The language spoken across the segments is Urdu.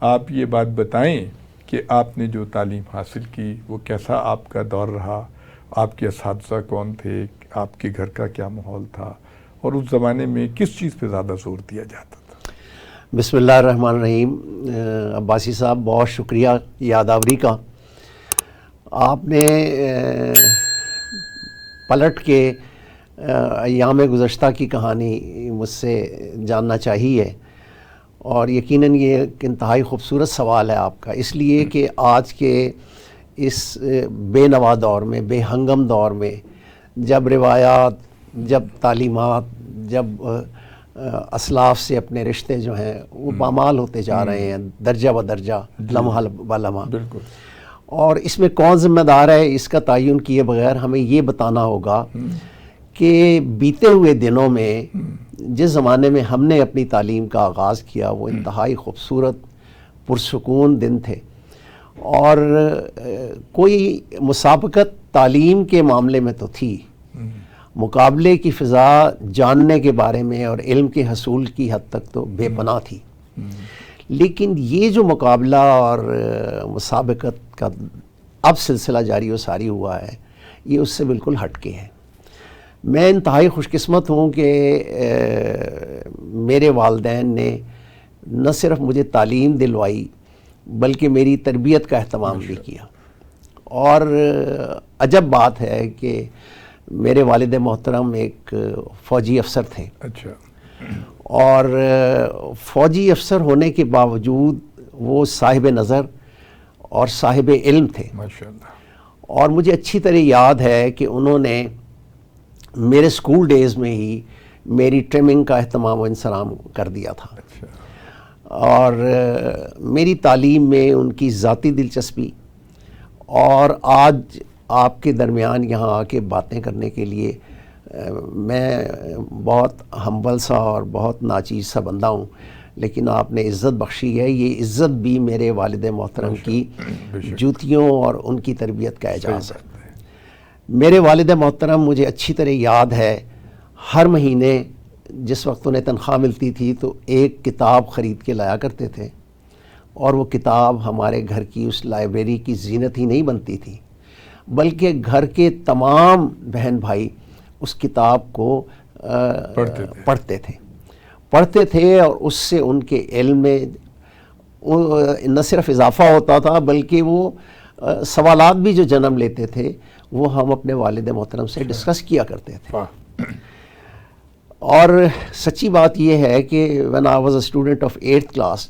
آپ یہ بات بتائیں کہ آپ نے جو تعلیم حاصل کی وہ کیسا آپ کا دور رہا، آپ کے اساتذہ کون تھے، آپ کے گھر کا کیا ماحول تھا، اور اس زمانے میں کس چیز پہ زیادہ زور دیا جاتا تھا؟ بسم اللہ الرحمن الرحیم۔ عباسی صاحب بہت شکریہ یادآوری کا۔ آپ نے پلٹ کے ایام گزشتہ کی کہانی مجھ سے جاننا چاہیے، اور یقیناً یہ ایک انتہائی خوبصورت سوال ہے آپ کا، اس لیے کہ آج کے اس بے نوا دور میں، بے ہنگم دور میں، جب روایات، جب تعلیمات، جب اسلاف سے اپنے رشتے جو ہیں وہ پامال ہوتے جا رہے ہیں درجہ بدرجہ، لمحہ بلمحہ، بالکل، اور اس میں کون ذمہ دار ہے اس کا تعین کیے بغیر ہمیں یہ بتانا ہوگا کہ بیتے ہوئے دنوں میں جس زمانے میں ہم نے اپنی تعلیم کا آغاز کیا وہ انتہائی خوبصورت پرسکون دن تھے، اور کوئی مسابقت تعلیم کے معاملے میں تو تھی، مقابلے کی فضا جاننے کے بارے میں اور علم کے حصول کی حد تک تو بے پناہ تھی، لیکن یہ جو مقابلہ اور مسابقت کا اب سلسلہ جاری و ساری ہوا ہے یہ اس سے بالکل ہٹ کے ہے۔ میں انتہائی خوش قسمت ہوں کہ میرے والدین نے نہ صرف مجھے تعلیم دلوائی بلکہ میری تربیت کا اہتمام بھی کیا، اور عجب بات ہے کہ میرے والد محترم ایک فوجی افسر تھے، اچھا، اور فوجی افسر ہونے کے باوجود وہ صاحب نظر اور صاحب علم تھے، ماشاءاللہ، اور مجھے اچھی طرح یاد ہے کہ انہوں نے میرے اسکول ڈیز میں ہی میری ٹرمنگ کا اہتمام و انصرام کر دیا تھا، اچھا، اور میری تعلیم میں ان کی ذاتی دلچسپی، اور آج آپ کے درمیان یہاں آ کے باتیں کرنے کے لیے میں بہت ہمبل سا اور بہت ناچیز سا بندہ ہوں، لیکن آپ نے عزت بخشی ہے، یہ عزت بھی میرے والد محترم کی جوتیوں اور ان کی تربیت کا اعزاز ہے۔ میرے والد محترم مجھے اچھی طرح یاد ہے ہر مہینے جس وقت انہیں تنخواہ ملتی تھی تو ایک کتاب خرید کے لایا کرتے تھے، اور وہ کتاب ہمارے گھر کی اس لائبریری کی زینت ہی نہیں بنتی تھی بلکہ گھر کے تمام بہن بھائی اس کتاب کو پڑھتے تھے، اور اس سے ان کے علم میں نہ صرف اضافہ ہوتا تھا بلکہ وہ سوالات بھی جو جنم لیتے تھے وہ ہم اپنے والد محترم سے ڈسکس کیا کرتے تھے۔ اور سچی بات یہ ہے کہ when I was a student of 8th class،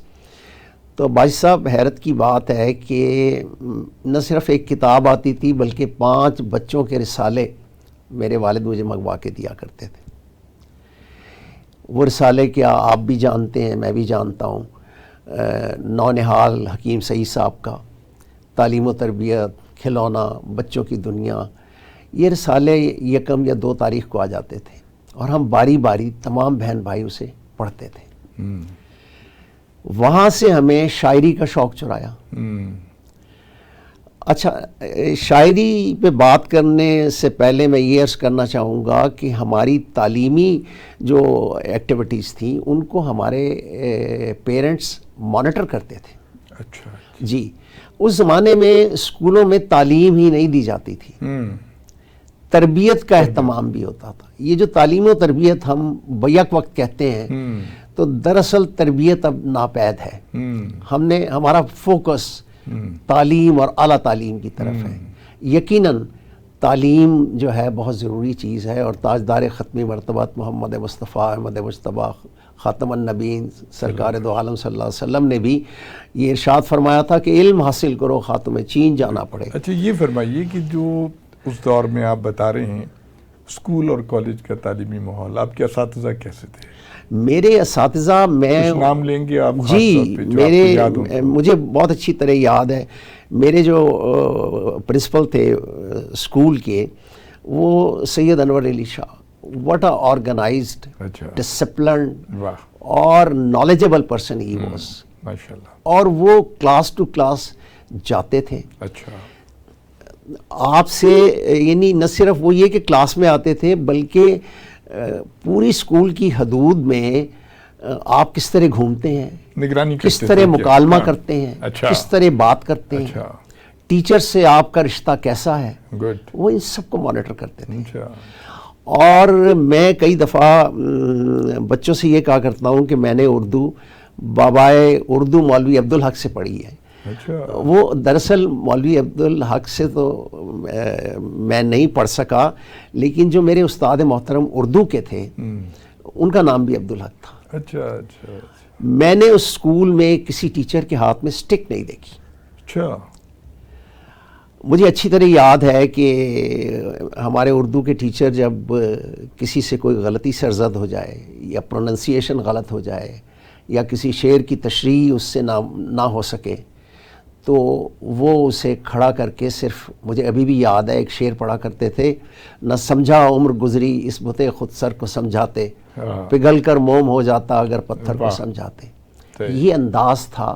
تو بھائی صاحب حیرت کی بات ہے کہ نہ صرف ایک کتاب آتی تھی بلکہ 5 بچوں کے رسالے میرے والد مجھے منگوا کے دیا کرتے تھے۔ وہ رسالے کیا آپ بھی جانتے ہیں، میں بھی جانتا ہوں، نونہال حکیم سعید صاحب کا تعلیم و تربیت، کھلونا، بچوں کی دنیا، یہ رسالے 1 یا 2 تاریخ کو آ جاتے تھے، اور ہم باری باری تمام بہن بھائی اسے پڑھتے تھے۔ وہاں سے ہمیں شاعری کا شوق چرایا۔ اچھا، شاعری پہ بات کرنے سے پہلے میں یہ عرض کرنا چاہوں گا کہ ہماری تعلیمی جو ایکٹیویٹیز تھیں ان کو ہمارے پیرنٹس مانیٹر کرتے تھے۔ اچھا جی، اس زمانے میں اسکولوں میں تعلیم ہی نہیں دی جاتی تھی، تربیت کا اہتمام بھی ہوتا تھا۔ یہ جو تعلیم و تربیت ہم بیک وقت کہتے ہیں تو دراصل تربیت اب ناپید ہے۔ ہمارا فوکس تعلیم اور اعلیٰ تعلیم کی طرف ہے۔ یقیناً تعلیم جو ہے بہت ضروری چیز ہے، اور تاجدار ختمی مرتبت محمد مصطفیٰ احمد مجتبیٰ خاتم النبیین سرکار دو عالم صلی اللہ علیہ وسلم نے بھی یہ ارشاد فرمایا تھا کہ علم حاصل کرو خاتم چین جانا پڑے۔ اچھا، یہ فرمائیے کہ جو اس دور میں آپ بتا رہے ہیں اسکول اور کالج کا تعلیمی ماحول، آپ کے اساتذہ کیسے تھے؟ میرے اساتذہ، میں نام لیں گے آپ؟ جی، مجھے بہت اچھی طرح یاد ہے، میرے جو پرنسپل تھے اسکول کے وہ سید انور Ali Shah, what a organized, disciplined اور نالجبل پرسن ہی واز، ماشاءاللہ، اور وہ کلاس ٹو کلاس جاتے تھے۔ اچھا، آپ سے یعنی نہ صرف وہ یہ کہ کلاس میں آتے تھے بلکہ پوری اسکول کی حدود میں آپ کس طرح گھومتے ہیں, نگرانی کس کرتے طرح تھے مکالمہ ہاں. کرتے ہیں, اچھا. کس طرح بات کرتے ہیں, اچھا. ٹیچر سے آپ کا رشتہ کیسا ہے, گڈ. وہ ان سب کو مانیٹر کرتے تھے. اچھا. اور میں کئی دفعہ بچوں سے یہ کہا کرتا ہوں کہ میں نے اردو بابائے اردو مولوی عبدالحق سے پڑھی ہے. اچھا. وہ دراصل مولوی عبدالحق سے تو میں نہیں پڑھ سکا, لیکن جو میرے استاد محترم اردو کے تھے ان کا نام بھی عبدالحق تھا. اچھا. اچھا. میں نے اس اسکول میں کسی ٹیچر کے ہاتھ میں سٹک نہیں دیکھی. اچھا. مجھے اچھی طرح یاد ہے کہ ہمارے اردو کے ٹیچر جب کسی سے کوئی غلطی سرزد ہو جائے یا پروننسیشن غلط ہو جائے یا کسی شعر کی تشریح اس سے نہ ہو سکے تو وہ اسے کھڑا کر کے صرف, مجھے ابھی بھی یاد ہے ایک شعر پڑھا کرتے تھے, نہ سمجھا عمر گزری اس بتے خود سر کو سمجھاتے, پگھل کر موم ہو جاتا اگر پتھر کو سمجھاتے. یہ انداز تھا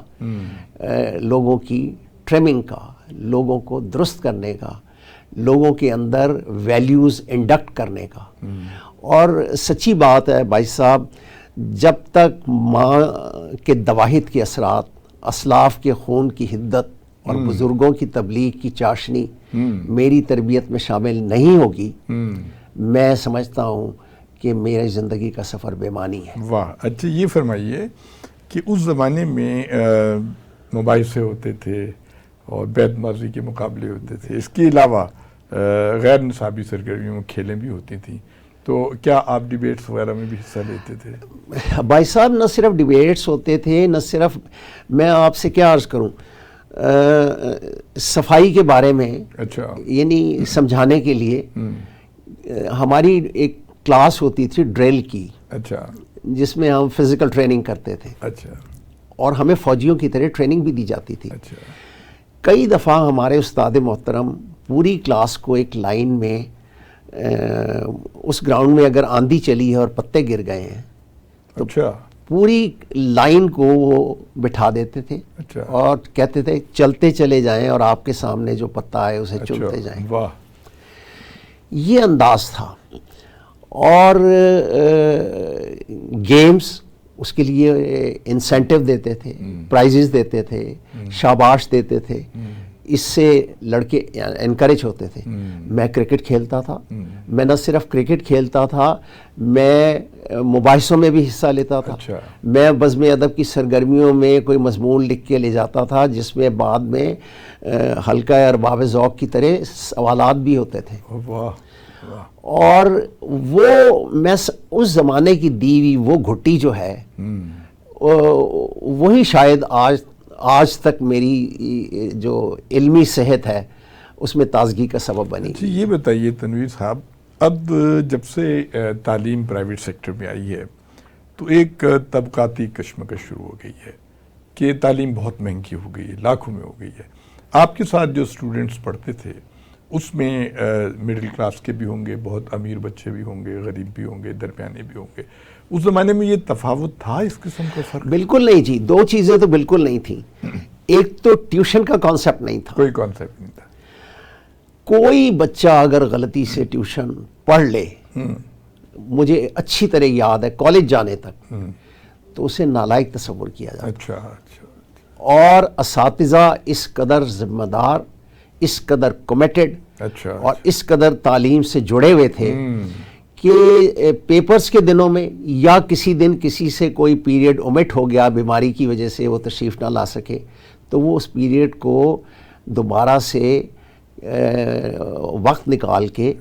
لوگوں کی ٹریمنگ کا, لوگوں کو درست کرنے کا, لوگوں کے اندر ویلیوز انڈکٹ کرنے کا. اور سچی بات ہے بھائی صاحب, جب تک ماں کے دواہد کے اثرات, اسلاف کے خون کی حدت اور بزرگوں کی تبلیغ کی چاشنی میری تربیت میں شامل نہیں ہوگی, میں سمجھتا ہوں کہ میری زندگی کا سفر بے معنی ہے. واہ. اچھا یہ فرمائیے کہ اس زمانے میں مباحثے ہوتے تھے اور بیت ماضی کے مقابلے ہوتے تھے, اس کے علاوہ غیر نصابی سرگرمیوں میں کھیلیں بھی ہوتی تھیں, تو کیا آپ ڈیبیٹس وغیرہ میں بھی حصہ لیتے تھے؟ بھائی صاحب نہ صرف ڈیبیٹس ہوتے تھے, نہ صرف, میں آپ سے کیا عرض کروں, صفائی کے بارے میں اچھا یعنی سمجھانے کے لیے ہماری ایک کلاس ہوتی تھی ڈریل کی, اچھا جس میں ہم فزیکل ٹریننگ کرتے تھے, اچھا اور ہمیں فوجیوں کی طرح ٹریننگ بھی دی جاتی تھی. اچھا کئی دفعہ ہمارے استاد محترم پوری کلاس کو ایک لائن میں, اس گراؤنڈ میں اگر آندھی چلی ہے اور پتے گر گئے ہیں تو اچھا پوری لائن کو وہ بٹھا دیتے تھے اچھا اور کہتے تھے چلتے چلے جائیں اور آپ کے سامنے جو پتا ہے اسے چنتے جائیں. واہ. یہ انداز تھا. اور گیمز, اس کے لیے انسینٹیو دیتے تھے, پرائزز دیتے تھے, شاباش دیتے تھے, اس سے لڑکے انکریج ہوتے تھے. میں کرکٹ کھیلتا تھا, میں نہ صرف کرکٹ کھیلتا تھا, میں مباحثوں میں بھی حصہ لیتا تھا. میں بزم ادب کی سرگرمیوں میں کوئی مضمون لکھ کے لے جاتا تھا جس میں بعد میں حلقہ ارباب ذوق کی طرح سوالات بھی ہوتے تھے. اور وہ میں اس زمانے کی دیوی وہ گھٹی جو ہے وہی شاید آج تک میری جو علمی صحت ہے اس میں تازگی کا سبب بنی. جی یہ بتائیے تنویر صاحب, اب جب سے تعلیم پرائیویٹ سیکٹر میں آئی ہے تو ایک طبقاتی کشمکش شروع ہو گئی ہے کہ تعلیم بہت مہنگی ہو گئی ہے, لاکھوں میں ہو گئی ہے. آپ کے ساتھ جو اسٹوڈنٹس پڑھتے تھے اس میں مڈل کلاس کے بھی ہوں گے, بہت امیر بچے بھی ہوں گے, غریب بھی ہوں گے, درمیانے بھی ہوں گے. اس زمانے میں یہ تفاوت تھا, اس قسم کا فرق؟ بالکل نہیں جی, دو چیزیں تو بالکل نہیں تھیں. ایک تو ٹیوشن کا کانسیپٹ نہیں تھا, کوئی کانسیپٹ نہیں تھا. کوئی بچہ اگر غلطی سے ٹیوشن پڑھ لے, مجھے اچھی طرح یاد ہے کالج جانے تک, تو اسے نالائق تصور کیا جاتا. اچھا. اور اساتذہ اس قدر ذمہ دار, اس قدر کمیٹڈ اور اس قدر تعلیم سے جڑے ہوئے تھے کہ پیپرز کے دنوں میں یا کسی دن کسی سے کوئی پیریڈ اومٹ ہو گیا بیماری کی وجہ سے, وہ تشریف نہ لا سکے, تو وہ اس پیریڈ کو دوبارہ سے وقت نکال کے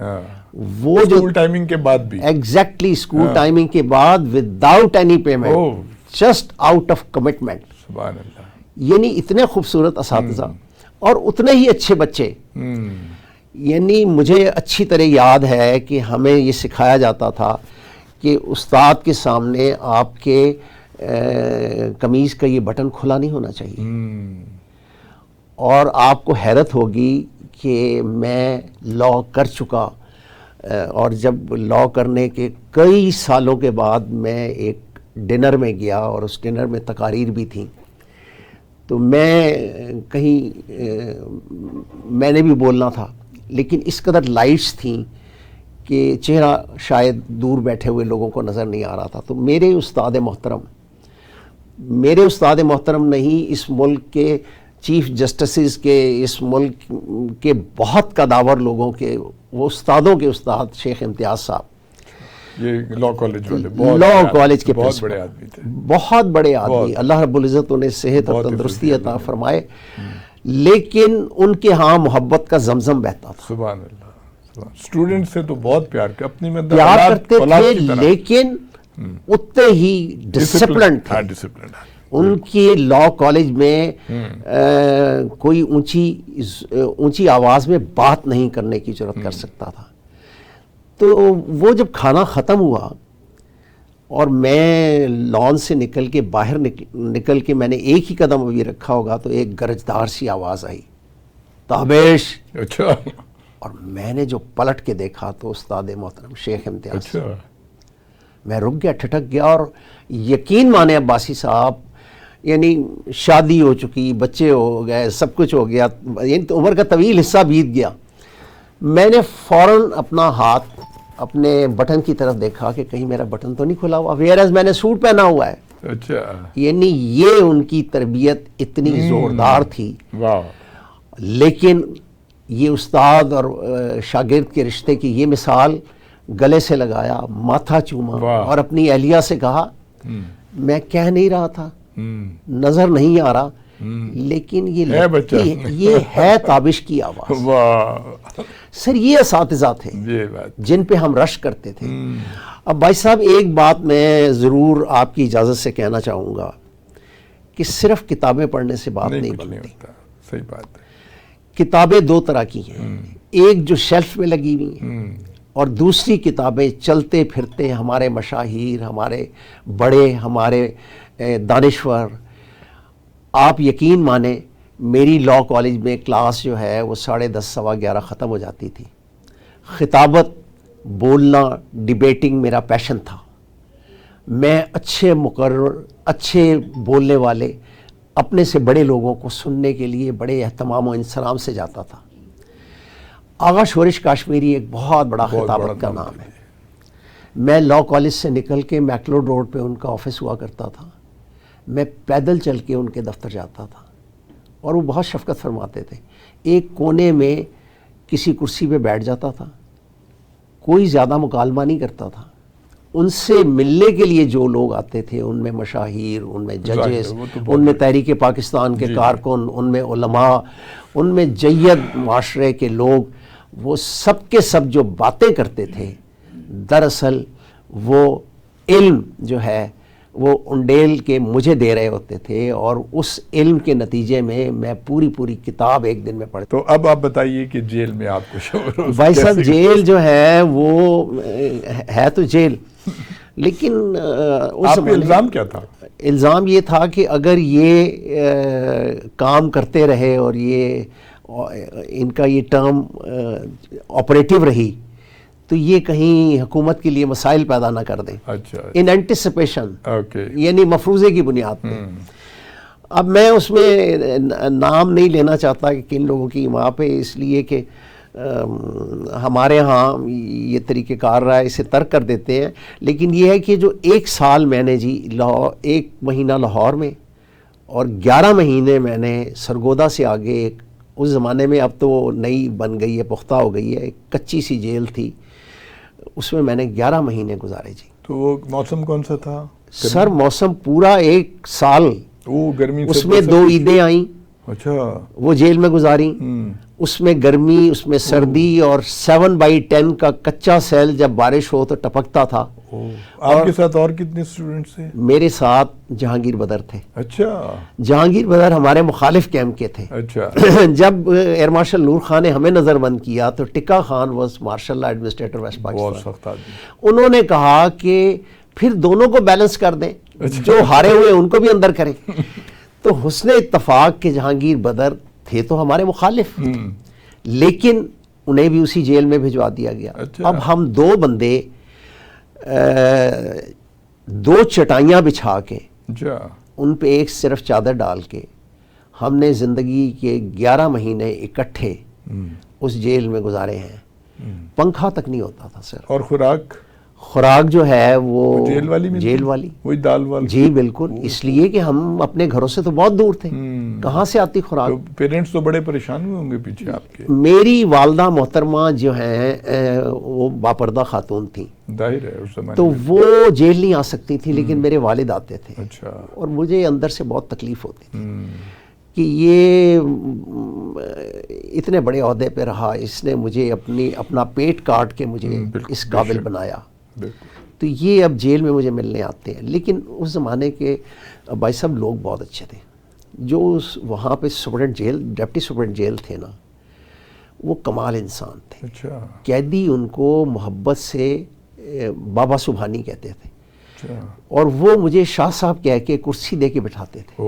وہ جو اسکول ٹائمنگ کے بعد بھی ایگزیکٹلی اسکول ٹائمنگ کے بعد without any payment, just out of commitment. سبحان اللہ. یعنی اتنے خوبصورت اساتذہ اور اتنے ہی اچھے بچے. یعنی مجھے اچھی طرح یاد ہے کہ ہمیں یہ سکھایا جاتا تھا کہ استاد کے سامنے آپ کے قمیض کا یہ بٹن کھلا نہیں ہونا چاہیے. اور آپ کو حیرت ہوگی کہ میں لا کر چکا, اور جب لا کرنے کے کئی سالوں کے بعد میں ایک ڈنر میں گیا اور اس ڈنر میں تقاریر بھی تھیں, تو میں کہیں میں نے بھی بولنا تھا, لیکن اس قدر لائٹس تھیں کہ چہرہ شاید دور بیٹھے ہوئے لوگوں کو نظر نہیں آ رہا تھا. تو میرے استاد محترم نہیں، اس ملک کے چیف جسٹسز کے، اس ملک کے بہت قداور لوگوں کے، وہ استادوں کے استاد شیخ امتیاز صاحب، یہ لاء کالج والے، لاء کالج کے بہت بڑے آدمی تھے، بہت بڑے آدمی. اللہ رب العزت انہیں صحت اور تندرستی عطا فرمائے. لیکن ان کے ہاں محبت کا زمزم بہتا تھا. سبحان اللہ. اسٹوڈنٹ سے تو بہت پیار کیا، اپنی میں پیار کرتے تھے، لیکن اتنے ہی ڈسپلنڈ تھے. ڈسپلن. ان کے لاء کالج میں کوئی اونچی آواز میں بات نہیں کرنے کی جرات کر سکتا تھا. تو وہ جب کھانا ختم ہوا اور میں لان سے نکل کے باہر نکل کے میں نے ایک ہی قدم ابھی رکھا ہوگا تو ایک گرجدار سی آواز آئی، تابش. اچھا. اور میں نے جو پلٹ کے دیکھا تو استاد محترم شیخ امتیاز. اچھا. میں رک گیا، ٹھٹک گیا. اور یقین مانے عباسی صاحب، یعنی شادی ہو چکی، بچے ہو گئے، سب کچھ ہو گیا، یعنی تو عمر کا طویل حصہ بیت گیا. میں نے فوراً اپنا ہاتھ اپنے بٹن کی طرف دیکھا کہ کہیں میرا بٹن تو نہیں کھلا ہوا، ویئرز میں نے سوٹ پہنا ہوا ہے. اچھا. یعنی یہ ان کی تربیت اتنی زوردار تھی. واہ. لیکن یہ استاد اور شاگرد کے رشتے کی یہ مثال، گلے سے لگایا، ماتھا چوما اور اپنی اہلیہ سے کہا میں کہہ نہیں رہا تھا، نظر نہیں آ رہا، لیکن یہ ہے تابش کی آواز. سر یہ اساتذہ تھے جن پہ ہم رش کرتے تھے. اب بھائی صاحب ایک بات میں ضرور آپ کی اجازت سے کہنا چاہوں گا کہ صرف کتابیں پڑھنے سے بات نہیں بنتی. صحیح بات ہے. کتابیں دو طرح کی ہیں، ایک جو شیلف میں لگی ہوئی ہیں اور دوسری کتابیں چلتے پھرتے ہمارے مشاہیر، ہمارے بڑے، ہمارے دانشور. آپ یقین مانیں میری لاء کالج میں کلاس جو ہے وہ 10:30 سوا 11 ختم ہو جاتی تھی. خطابت، بولنا، ڈیبیٹنگ میرا پیشن تھا. میں اچھے مقرر، اچھے بولنے والے، اپنے سے بڑے لوگوں کو سننے کے لیے بڑے اہتمام و انصرام سے جاتا تھا. آغا شورش کاشمیری ایک بہت بڑا خطابت کا نام ہے. میں لاء کالج سے نکل کے میکلوڈ روڈ پہ ان کا آفس ہوا کرتا تھا. میں پیدل چل کے ان کے دفتر جاتا تھا اور وہ بہت شفقت فرماتے تھے. ایک کونے میں کسی کرسی پہ بیٹھ جاتا تھا، کوئی زیادہ مکالمہ نہیں کرتا تھا. ان سے ملنے کے لیے جو لوگ آتے تھے، ان میں مشاہیر، ان میں ججز، ان میں تحریک پاکستان کے کارکن، ان میں علماء، ان میں جید معاشرے کے لوگ، وہ سب کے سب جو باتیں کرتے تھے دراصل وہ علم جو ہے وہ انڈیل کے مجھے دے رہے ہوتے تھے. اور اس علم کے نتیجے میں میں پوری کتاب ایک دن میں پڑھتا. تو اب آپ بتائیے کہ جیل میں آپ کو بھائی صاحب جیل جو ہے وہ ہے تو جیل، لیکن آپ کا الزام کیا تھا؟ الزام یہ تھا کہ اگر یہ کام کرتے رہے اور یہ ان کا یہ ٹرم آپریٹو رہی تو یہ کہیں حکومت کے لیے مسائل پیدا نہ کر دیں. اچھا. ان اینٹیسپیشن، یعنی مفروضے کی بنیاد پہ. اب میں اس میں نام نہیں لینا چاہتا کہ کن لوگوں کی وہاں پہ، اس لیے کہ ہمارے ہاں یہ طریقہ کار رہا ہے، اسے ترک کر دیتے ہیں. لیکن یہ ہے کہ جو 1 سال میں نے جی 1 مہینہ لاہور میں اور 11 مہینے میں نے سرگودا سے آگے، اس زمانے میں اب تو نئی بن گئی ہے، پختہ ہو گئی ہے، ایک کچی سی جیل تھی، اس میں نے 11 مہینے گزارے جی. تو وہ موسم کون سا تھا؟ سر موسم پورا 1 سال، گرمی، اس میں 2 عیدیں آئیں. اچھا. وہ جیل میں گزاری. اس میں گرمی، اس میں سردی، اور 7/10 کا کچا سیل جب بارش ہو تو ٹپکتا تھا. آپ کے ساتھ اور کتنے اسٹوڈنٹس تھے؟ میرے ساتھ جہانگیر بدر تھے. اچھا. جہانگیر بدر ہمارے مخالف کیمپ کے تھے. اچھا. جب ایئر مارشل نور خان نے ہمیں نظر بند کیا تو Tikka Khan was martial administrator West Pakistan. انہوں نے کہا کہ پھر دونوں کو بیلنس کر دیں، جو ہارے ہوئے ان کو بھی اندر کریں. تو حسن اتفاق کہ جہانگیر بدر تھے تو ہمارے مخالف، لیکن انہیں بھی اسی جیل میں بھجوا دیا گیا. اب ہم 2 بندے 2 چٹائیاں بچھا کے ان پہ ایک صرف چادر ڈال کے ہم نے زندگی کے 11 مہینے اکٹھے اس جیل میں گزارے ہیں. پنکھا تک نہیں ہوتا تھا سر. اور خوراک جو ہے وہ جیل والی ملتی؟ جیل والی، وہی دال والی؟ جی بالکل، اس لیے کہ ہم اپنے گھروں سے تو بہت دور تھے، کہاں سے آتی خوراک. پیرنٹس تو بڑے پریشان ہوئے ہوں گے پیچھے آپ کے. میری والدہ محترمہ جو ہیں وہ باپردہ خاتون تھیں، ظاہر ہے اس زمانے تو میں. وہ جیل نہیں آ سکتی تھی، لیکن میرے والد آتے تھے. اچھا. اور مجھے اندر سے بہت تکلیف ہوتی تھی کہ یہ اتنے بڑے عہدے پہ رہا، اس نے مجھے اپنا پیٹ کاٹ کے مجھے اس قابل بنایا، تو یہ اب جیل میں مجھے ملنے آتے ہیں. لیکن اس زمانے کے بھائی صاحب لوگ بہت اچھے تھے. جو وہاں پہ superintendent jail, deputy superintendent jail تھے نا، وہ کمال انسان تھے. اچھا. قیدی ان کو محبت سے بابا سبحانی کہتے تھے. اچھا. اور وہ مجھے شاہ صاحب کہہ کے کرسی دے کے بٹھاتے تھے.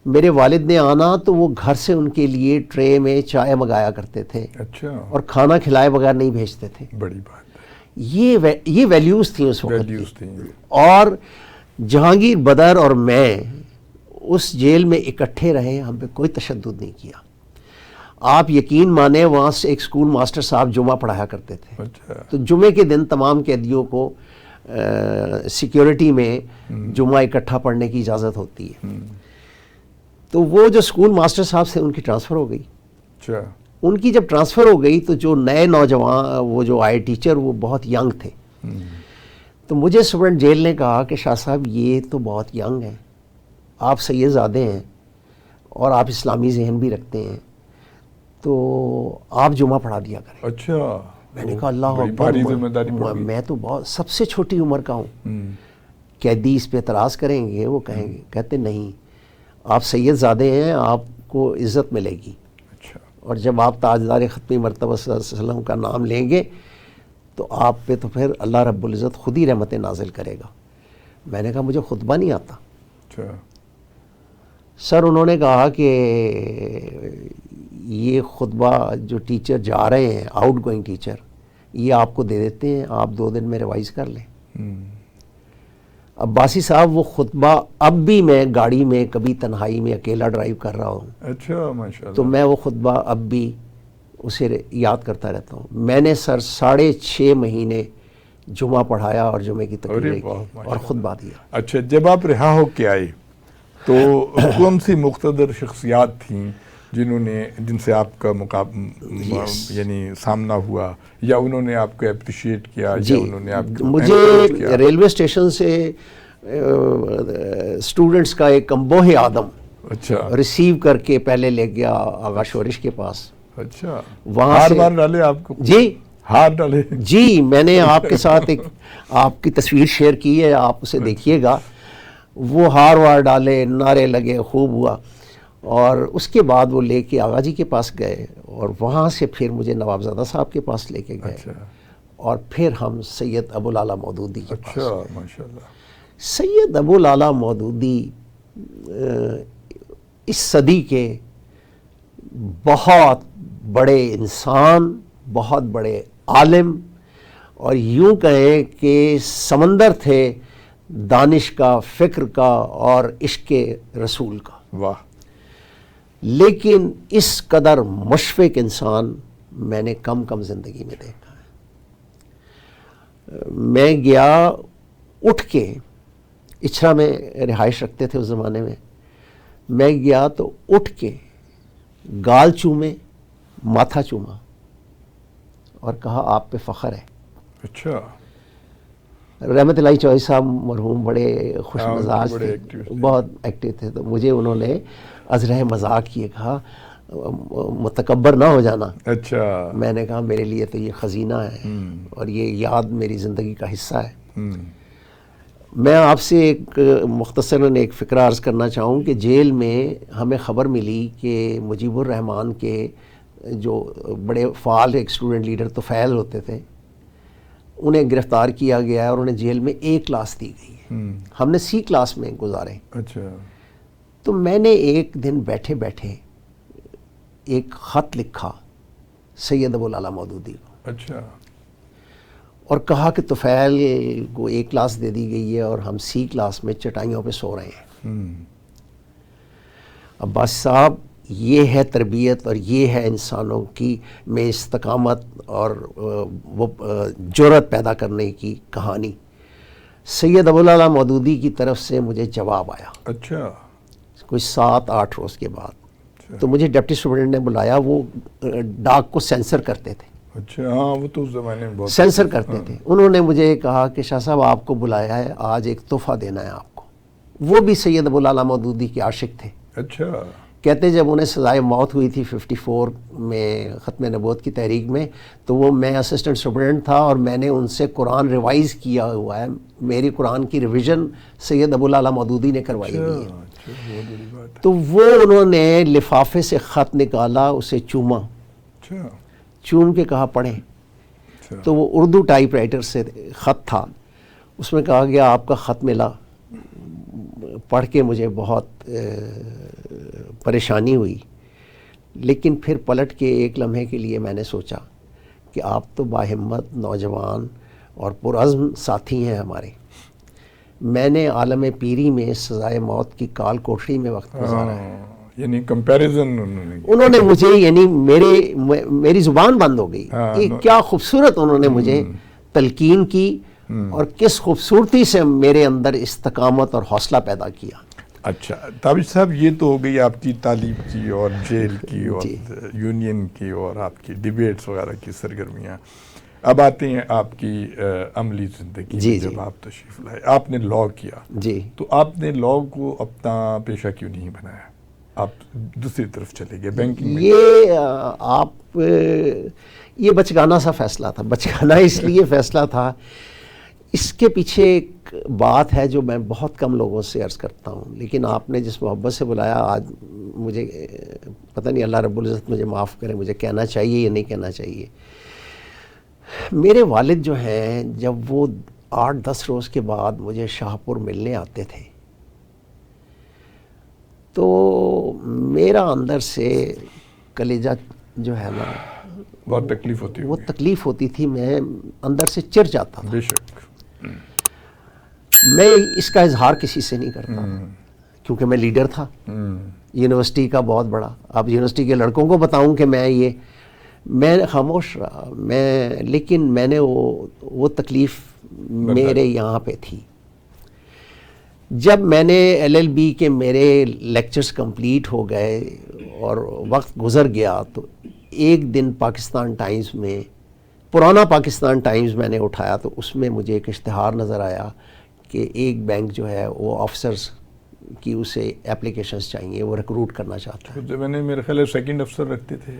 میرے والد نے آنا تو وہ گھر سے ان کے لیے ٹرے میں چائے منگایا کرتے تھے. اچھا. اور کھانا کھلائے بغیر نہیں بھیجتے تھے. بڑی بات. یہ ویلیوز تھیں اس وقت تھیں. اور جہانگیر بدر اور میں اس جیل میں اکٹھے رہے، ہم پہ کوئی تشدد نہیں کیا. آپ یقین مانیں وہاں سے ایک اسکول ماسٹر صاحب جمعہ پڑھایا کرتے تھے. اچھا. تو جمعے کے دن تمام قیدیوں کو سیکیورٹی میں جمعہ اکٹھا پڑھنے کی اجازت ہوتی ہے. تو وہ جو اسکول ماسٹر صاحب سے ان کی ٹرانسفر ہو گئی. اچھا. ان کی جب ٹرانسفر ہو گئی تو جو نئے نوجوان وہ جو آئے ٹیچر وہ بہت ینگ تھے. تو مجھے سپرنٹ جیل نے کہا کہ شاہ صاحب یہ تو بہت ینگ ہیں، آپ سید زادے ہیں اور آپ اسلامی ذہن بھی رکھتے ہیں، تو آپ جمعہ پڑھا دیا کریں. اچھا. میں نے کہا اللہ بھاری ذمہ داری پڑ گئی. میں تو بہت سب سے چھوٹی عمر کا ہوں. قیدی اس پہ اعتراض کریں گے، وہ کہیں گے، کہتے نہیں آپ سید زادے ہیں، آپ کو عزت ملے گی. اچھا. اور جب آپ تاجدار ختمی مرتبہ صلی اللہ علیہ وسلم کا نام لیں گے تو آپ پہ تو پھر اللہ رب العزت خود ہی رحمتیں نازل کرے گا. میں نے کہا مجھے خطبہ نہیں آتا. اچھا. سر انہوں نے کہا کہ یہ خطبہ جو ٹیچر جا رہے ہیں آؤٹ گوئنگ ٹیچر، یہ آپ کو دے دیتے ہیں، آپ 2 دن میں ریوائز کر لیں. عباسی صاحب وہ خطبہ اب بھی میں گاڑی میں کبھی تنہائی میں اکیلا ڈرائیو کر رہا ہوں. اچھا. ماشاءاللہ. تو میں وہ خطبہ اب بھی اسے یاد کرتا رہتا ہوں. میں نے سر 6.5 مہینے جمعہ پڑھایا اور جمعے کی تقریر کی اور خطبہ دیا. اچھا. جب آپ رہا ہو کے آئے تو کون سی مقتدر شخصیات تھیں جن سے آپ کا یعنی سامنا ہوا، یا انہوں نے آپ کو اپریشیٹ کیا، یا انہوں نے آپ کو مجھے ریلوے اسٹیشن سے اسٹوڈنٹس کا ایک انبوہ آدم اچھا ریسیو کر کے پہلے لے گیا آغا شورش کے پاس. اچھا. وہاں ہار ڈالے آپ کو؟ جی ہار ڈالے. جی میں نے آپ کے ساتھ ایک آپ کی تصویر شیئر کی ہے، آپ اسے دیکھیے گا. وہ ہار وار ڈالے، نعرے لگے، خوب ہوا. اور اس کے بعد وہ لے کے آغا جی کے پاس گئے اور وہاں سے پھر مجھے نوابزادہ صاحب کے پاس لے کے گئے. اور پھر ہم سید ابوالعلا مودودی کے پاس. اچھا. ماشاءاللہ. سید ابوالعلا مودودی اس صدی کے بہت بڑے انسان، بہت بڑے عالم، اور یوں کہیں کہ سمندر تھے دانش کا، فکر کا اور عشق رسول کا. واہ. لیکن اس قدر مشفق انسان میں نے کم زندگی میں دیکھا ہے. میں گیا اٹھ کے، اچھرا میں رہائش رکھتے تھے اس زمانے میں گیا تو اٹھ کے گال چومے، ماتھا چوما اور کہا آپ پہ فخر ہے. اچھا. رحمت اللہ چوہدری صاحب مرحوم بڑے خوش مزاج تھے، بہت ایکٹیو تھے. تو مجھے انہوں نے ازرہ مذاق یہ کہا متکبر نہ ہو جانا. اچھا. میں نے کہا میرے لیے تو یہ خزینہ ہے اور یہ یاد میری زندگی کا حصہ ہے. میں آپ سے ایک مختصراً ایک فقرہ عرض کرنا چاہوں کہ جیل میں ہمیں خبر ملی کہ مجیب الرحمان کے جو بڑے فعال ایک اسٹوڈنٹ لیڈر طفیل ہوتے تھے، انہیں گرفتار کیا گیا ہے اور انہیں جیل میں A کلاس دی گئی ہے. ہم نے C کلاس میں گزارے. اچھا. تو میں نے ایک دن بیٹھے بیٹھے ایک خط لکھا سید ابوالعلا مودودی کو. اچھا. اور کہا کہ طفیل کو A کلاس دے دی گئی ہے اور ہم C کلاس میں چٹائیوں پہ سو رہے ہیں. عباس صاحب یہ ہے تربیت اور یہ ہے انسانوں کی میں استقامت اور وہ جرأت پیدا کرنے کی کہانی. سید ابوالعلا مودودی کی طرف سے مجھے جواب آیا اچھا. کوئی 7-8 روز کے بعد. تو مجھے ڈپٹی سپرنٹینڈنٹ نے بلایا. وہ ڈاک کو سینسر کرتے تھے. اچھا ہاں وہ تو اس زمانے میں بہت سینسر کرتے تھے. انہوں نے مجھے کہا کہ شاہ صاحب آپ کو بلایا ہے, آج ایک تحفہ دینا ہے آپ کو. وہ بھی سید ابوالعلا مودودی کے عاشق تھے. اچھا. کہتے جب انہیں سزائے موت ہوئی تھی 54 میں ختم نبوت کی تحریک میں, تو وہ میں اسسٹنٹ سپرنٹینڈنٹ تھا اور میں نے ان سے قرآن ریوائز کیا ہوا ہے. میری قرآن کی ریویژن سید ابوالعلا مودودی نے کروائی ہوئی ہے. بہت بڑی بات. تو وہ انہوں نے لفافے سے خط نکالا, اسے چوما, اچھا. چوم کے کہا پڑھیں. تو وہ اردو ٹائپ رائٹر سے خط تھا. اس میں کہا گیا آپ کا خط ملا. پڑھ کے مجھے بہت پریشانی ہوئی, لیکن پھر پلٹ کے ایک لمحے کے لیے میں نے سوچا کہ آپ تو باہمت نوجوان اور پرعزم ساتھی ہیں ہمارے. میں نے عالم پیری میں سزائے موت کی کال کوٹری میں وقت گزارا ہے. یعنی کمپیریزن انہوں نے مجھے یعنی میری زبان بند ہو گئی. کیا خوبصورت انہوں نے مجھے تلقین کی اور کس خوبصورتی سے میرے اندر استقامت اور حوصلہ پیدا کیا. اچھا تابش صاحب, یہ تو ہو گئی آپ کی تعلیم کی اور جیل کی اور یونین کی اور آپ کی ڈیبیٹس وغیرہ کی سرگرمیاں. اب آتے ہیں آپ کی عملی زندگی میں. جب آپ تشریف لائے, آپ نے لاء کیا, تو آپ نے لاء کو اپنا پیشہ کیوں نہیں بنایا؟ آپ دوسری طرف چلے گئے بینکنگ میں. یہ بچگانہ سا فیصلہ تھا. بچگانہ اس لیے فیصلہ تھا, اس کے پیچھے ایک بات ہے جو میں بہت کم لوگوں سے عرض کرتا ہوں, لیکن آپ نے جس محبت سے بلایا, آج مجھے پتہ نہیں, اللہ رب العزت مجھے معاف کرے, مجھے کہنا چاہیے یا نہیں کہنا چاہیے. میرے والد جو ہیں, جب وہ 8-10 روز کے بعد مجھے شاہپور ملنے آتے تھے, تو میرا اندر سے کلیجہ جو ہے نا, بہت تکلیف ہوتی, وہ تکلیف ہوتی تھی. میں اندر سے چر جاتا تھا. بے شک. میں اس کا اظہار کسی سے نہیں کرتا کیونکہ میں لیڈر تھا یونیورسٹی کا بہت بڑا. اب یونیورسٹی کے لڑکوں کو بتاؤں کہ میں خاموش رہا. لیکن میں نے وہ تکلیف میرے یہاں پہ تھی. جب میں نے LLB کے میرے لیکچرز کمپلیٹ ہو گئے اور وقت گزر گیا, تو ایک دن پاکستان ٹائمز میں, پرانا پاکستان ٹائمز میں نے اٹھایا, تو اس میں مجھے ایک اشتہار نظر آیا کہ ایک بینک جو ہے وہ آفیسرز کی اسے اپلیکیشنز چاہیے, وہ ریکروٹ کرنا چاہتا ہے. میں نے میرے خیال ہے سیکنڈ افسر رکھتے تھے.